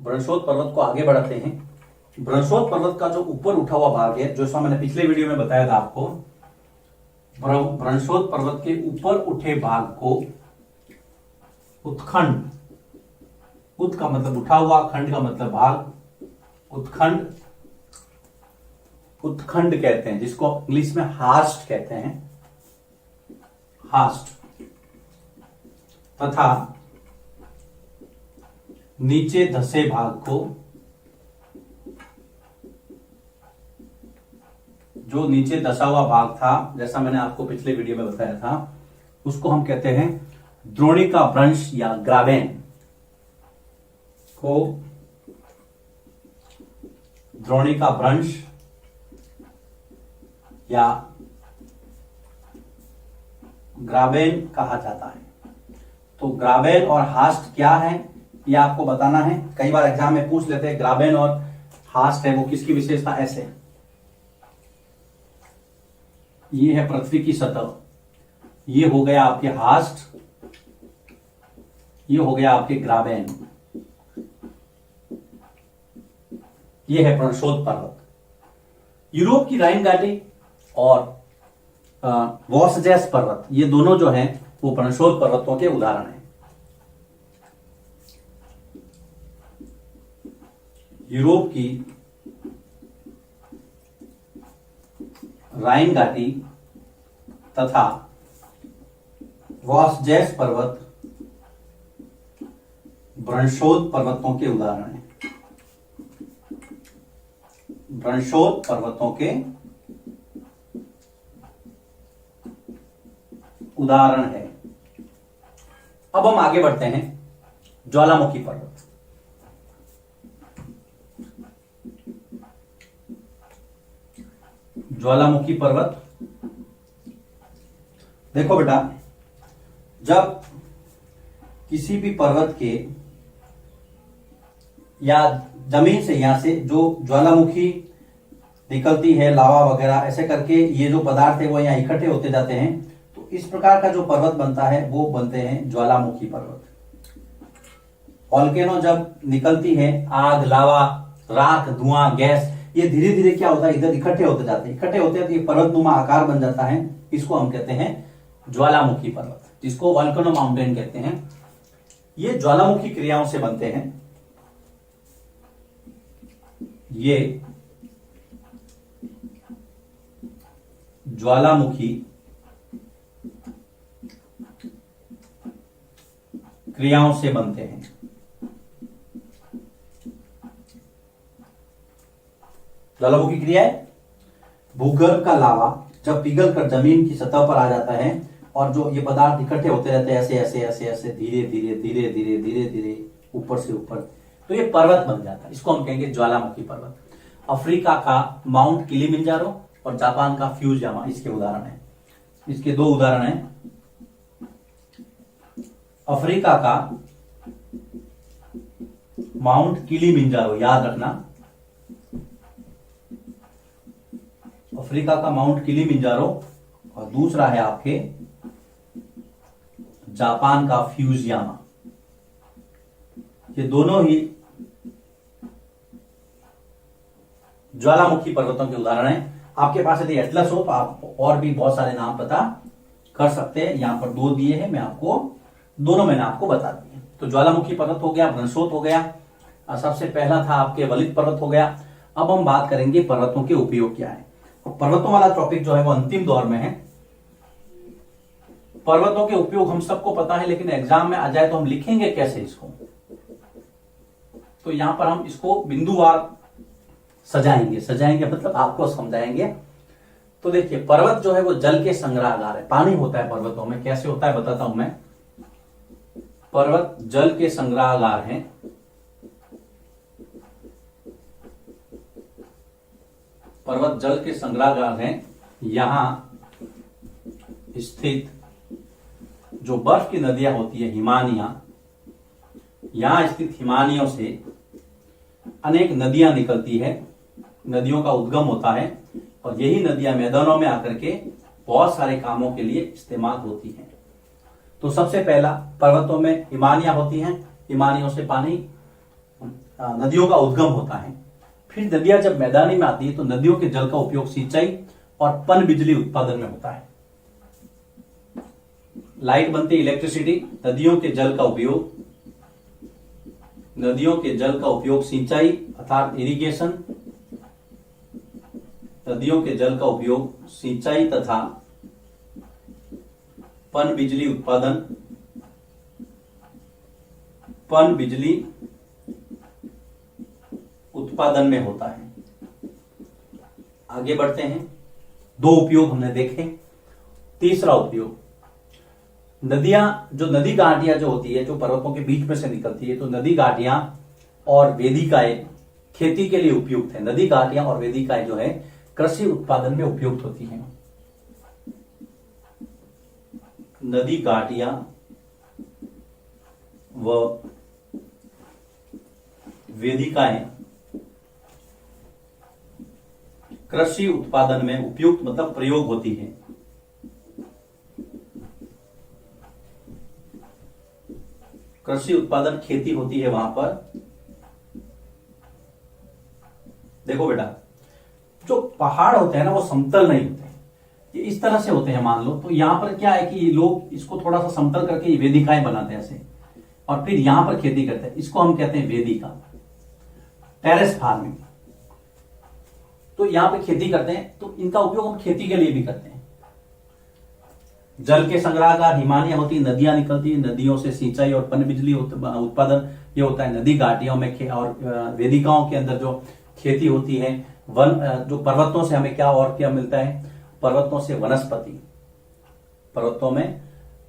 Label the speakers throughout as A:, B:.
A: ब्रहंसोद पर्वत को आगे बढ़ाते हैं। ब्रहंसोद पर्वत का जो ऊपर उठा हुआ भाग है, जो मैंने पिछले वीडियो में बताया था आपको, ब्रहंसोद पर्वत के ऊपर उठे भाग को उत्खंड, उत का मतलब उठा हुआ, खंड का मतलब भाग, उत्खंड, उत्खंड कहते हैं, जिसको इंग्लिश में हास्ट कहते हैं, हास्ट, तथा नीचे धसे भाग को, जो नीचे धसा हुआ भाग था, जैसा मैंने आपको पिछले वीडियो में बताया था, उसको हम कहते हैं द्रोणिका भ्रंश या ग्रावेन को, द्रोणिका भ्रंश या ग्रावेन कहा जाता है। तो ग्रावेन और हास्ट क्या है ये आपको बताना है। कई बार एग्जाम में पूछ लेते हैं ग्रावेन और हास्ट है वो किसकी विशेषता। ऐसे ये है पृथ्वी की सतह, ये हो गया आपके हास्ट, ये हो गया आपके ग्रावेन, ये है ब्रहंसोद पर्वत। यूरोप की राइन घाटी और वॉसजेस पर्वत, ये दोनों जो हैं वो ब्रहंसोद पर्वतों के उदाहरण हैं। यूरोप की राइन घाटी तथा वॉसजेस पर्वत ब्रहंसोद पर्वतों के उदाहरण हैं। ब्रहंसोद पर्वतों के उदाहरण है। अब हम आगे बढ़ते हैं। ज्वालामुखी पर्वत, ज्वालामुखी पर्वत, देखो बेटा, जब किसी भी पर्वत के या जमीन से, यहां से जो ज्वालामुखी निकलती है, लावा वगैरह ऐसे करके ये जो पदार्थ है वो यहाँ इकट्ठे होते जाते हैं, तो इस प्रकार का जो पर्वत बनता है वो बनते हैं ज्वालामुखी पर्वत। वॉल्केनो जब निकलती है, आग, लावा, राख, धुआं, गैस, ये धीरे धीरे क्या होता है, इधर इकट्ठे होते जाते हैं, इकट्ठे होते हैं तो ये पर्वतनुमा आकार बन जाता है। इसको हम कहते हैं ज्वालामुखी पर्वत, जिसको वॉल्केनो माउंटेन कहते हैं। ये ज्वालामुखी क्रियाओं से बनते हैं। ये ज्वालामुखी क्रियाओं से बनते हैं। ज्वालामुखी क्रिया है, भूगर्भ का लावा जब पिघल कर जमीन की सतह पर आ जाता है और जो ये पदार्थ इकट्ठे होते रहते हैं ऐसे ऐसे ऐसे ऐसे धीरे धीरे धीरे धीरे धीरे धीरे ऊपर से ऊपर, तो ये पर्वत बन जाता है। इसको हम कहेंगे ज्वालामुखी पर्वत। अफ्रीका का माउंट किलिमंजारो और जापान का फ्यूजियामा इसके उदाहरण है। इसके दो उदाहरण हैं। अफ्रीका का माउंट किलिमंजारो, याद रखना, अफ्रीका का माउंट किलिमंजारो, और दूसरा है आपके जापान का फ्यूजियामा। ये दोनों ही ज्वालामुखी पर्वतों के उदाहरण हैं। आपके पास यदि एटलस हो तो आप और भी बहुत सारे नाम पता कर सकते हैं। यहां पर दो दिए हैं, मैं आपको दोनों मैंने आपको बता दिए। तो ज्वालामुखी पर्वत हो गया, ब्रहंसोद हो गया, सबसे पहला था आपके वलित पर्वत हो गया। अब हम बात करेंगे पर्वतों के उपयोग क्या है। पर्वतों वाला टॉपिक जो है वो अंतिम दौर में है। पर्वतों के उपयोग हम सबको पता है, लेकिन एग्जाम में आ जाए तो हम लिखेंगे कैसे इसको। तो यहां पर हम इसको बिंदुवार सजाएंगे मतलब आपको समझाएंगे। तो देखिए, पर्वत जो है वो जल के संग्रहागार है। पानी होता है पर्वतों में, कैसे होता है बताता हूं मैं। पर्वत जल के संग्रहागार हैं। पर्वत जल के संग्रहागार हैं। यहां स्थित जो बर्फ की नदियां होती है, हिमानियां, यहां स्थित हिमानियों से अनेक नदियां निकलती है, नदियों का उद्गम होता है, और यही नदियां मैदानों में आकर के बहुत सारे कामों के लिए इस्तेमाल होती हैं। तो सबसे पहला पर्वतों में हिमानियां होती हैं, हिमानियों से पानी नदियों का उद्गम होता है। फिर नदियां जब मैदानी में आती है तो नदियों के जल का उपयोग सिंचाई और पन बिजली उत्पादन में होता है। लाइट बनती है, इलेक्ट्रिसिटी, नदियों के जल का उपयोग, नदियों के जल का उपयोग सिंचाई अर्थात इरिगेशन, नदियों के जल का उपयोग सिंचाई तथा पन बिजली उत्पादन, पन बिजली उत्पादन में होता है। आगे बढ़ते हैं। दो उपयोग हमने देखे। तीसरा उपयोग, नदियां, जो नदी घाटियां जो होती है, जो पर्वतों के बीच में से निकलती है, तो नदी घाटियां और वेदिकाएं खेती के लिए उपयुक्त है। नदी घाटियां और वेदिकाएं जो है कृषि उत्पादन में उपयुक्त होती हैं। नदी घाटियां व वेदिकाएं कृषि उत्पादन में उपयुक्त मतलब प्रयोग होती है। कृषि उत्पादन खेती होती है वहां पर। देखो बेटा, जो पहाड़ होते हैं ना वो समतल नहीं होते, ये इस तरह से होते हैं मान लो। तो यहां पर क्या है कि लोग इसको थोड़ा सा समतल करके वेदिकाएं बनाते हैं ऐसे, और फिर यहां पर खेती करते हैं। इसको हम कहते हैं वेदिका, टेरेस फार्मिंग। तो यहां पे खेती करते हैं, तो इनका उपयोग हम खेती के लिए भी करते हैं। जल के संग्रहकार हिमानियां होती है, नदियां निकलती है, नदियों से सिंचाई और पन बिजली उत्पादन ये होता है। नदी घाटियों में और वेदिकाओं के अंदर जो खेती होती है। वन, जो पर्वतों से हमें क्या और क्या मिलता है, पर्वतों से वनस्पति, पर्वतों में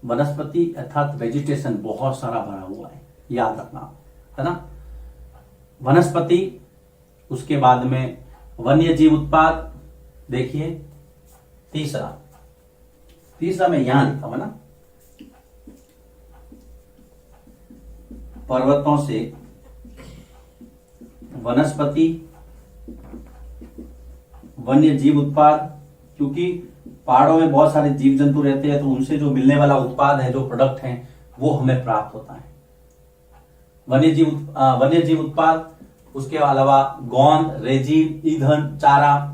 A: वनस्पति अर्थात वेजिटेशन बहुत सारा भरा हुआ है, याद रखना, है ना, वनस्पति। उसके बाद में वन्य जीव उत्पाद। देखिए तीसरा मैं यहां लिखा हूं ना, पर्वतों से वनस्पति, वन्य जीव उत्पाद, क्योंकि पहाड़ों में बहुत सारे जीव जंतु रहते हैं, तो उनसे जो मिलने वाला उत्पाद है, जो प्रोडक्ट है, वो हमें प्राप्त होता है। वन्य जीव उत्पाद। उसके अलावा गोंद, रेजिन, ईंधन, चारा,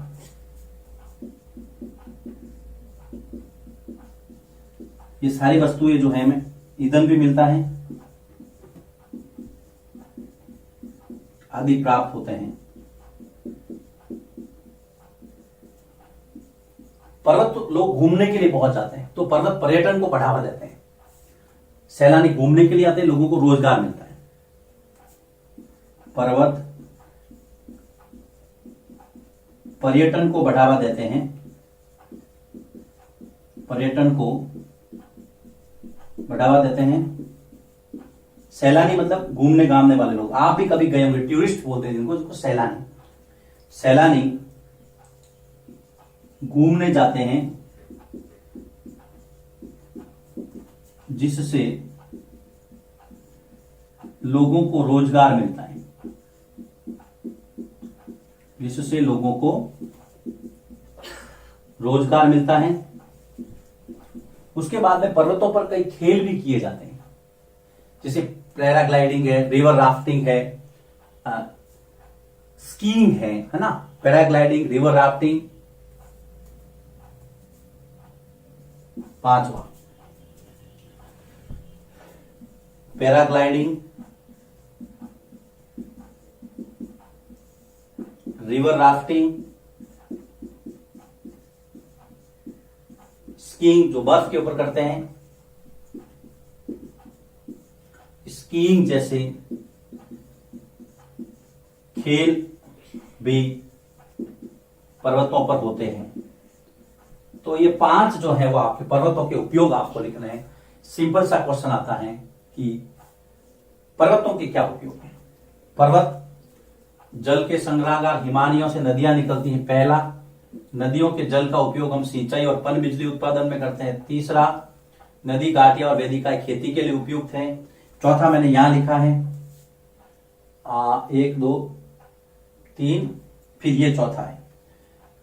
A: ये सारी वस्तुएं जो है हमें, ईंधन भी मिलता है, आदि प्राप्त होते हैं। पर्वत तो लोग घूमने के लिए बहुत जाते हैं, तो पर्वत पर्यटन को बढ़ावा देते हैं। सैलानी घूमने के लिए आते हैं, लोगों को रोजगार मिलता है। पर्वत पर्यटन को बढ़ावा देते हैं, पर्यटन को बढ़ावा देते हैं। सैलानी मतलब घूमने घामने वाले लोग। आप भी कभी गए होंगे, टूरिस्ट बोलते हैं जिनको सैलानी। सैलानी घूमने जाते हैं, जिससे लोगों को रोजगार मिलता है, जिससे लोगों को रोजगार मिलता है। उसके बाद में पर्वतों पर कई खेल भी किए जाते हैं, जैसे पैराग्लाइडिंग है, रिवर राफ्टिंग है, स्कीइंग है ना, पैराग्लाइडिंग, रिवर राफ्टिंग। पांचवा, पैराग्लाइडिंग, रिवर राफ्टिंग, स्कीइंग जो बर्फ के ऊपर करते हैं, स्कीइंग जैसे खेल भी पर्वतों पर होते हैं। तो ये 5 जो है वो आपके पर्वतों के उपयोग आपको लिखने हैं। सिंपल सा क्वेश्चन आता है कि पर्वतों के क्या उपयोग है। पर्वत जल के संग्रहगार, हिमानियों से नदियां निकलती हैं। पहला, नदियों के जल का उपयोग हम सिंचाई और पन बिजली उत्पादन में करते हैं। तीसरा, नदी घाटियां और वेदिकाएं खेती के लिए उपयुक्त हैं। चौथा मैंने यहां लिखा है 1 2 3, फिर ये चौथा है,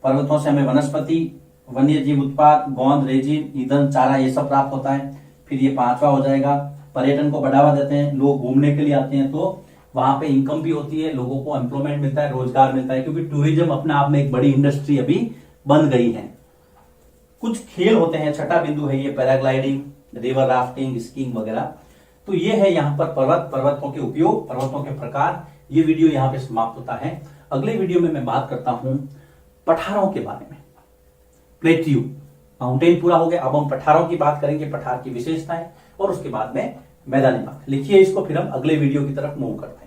A: पर्वतों से हमें वनस्पति, वन्य जीव उत्पाद, गोंद, रेजिन, ईंधन, चारा ये सब प्राप्त होता है। फिर ये 5वां हो जाएगा, पर्यटन को बढ़ावा देते हैं, लोग घूमने के लिए आते हैं, तो वहां पे इनकम भी होती है, लोगों को एम्प्लॉयमेंट मिलता है, रोजगार मिलता है, क्योंकि टूरिज्म अपने आप में एक बड़ी इंडस्ट्री अभी बन गई है। कुछ खेल होते हैं, छठा बिंदु है ये पैराग्लाइडिंग, रिवर राफ्टिंग, स्कीइंग वगैरह। तो ये है यहाँ पर पर्वतों के उपयोग, पर्वतों के प्रकार। ये वीडियो यहाँ पे समाप्त होता है। अगले वीडियो में मैं बात करता हूं पठारों के बारे में। प्लेट्यू माउंटेन पूरा हो गया, अब हम पठारों की बात करेंगे, पठार की विशेषताएं, और उसके बाद में मैदानी भाग। लिखिए इसको, फिर हम अगले वीडियो की तरफ मूव करते हैं।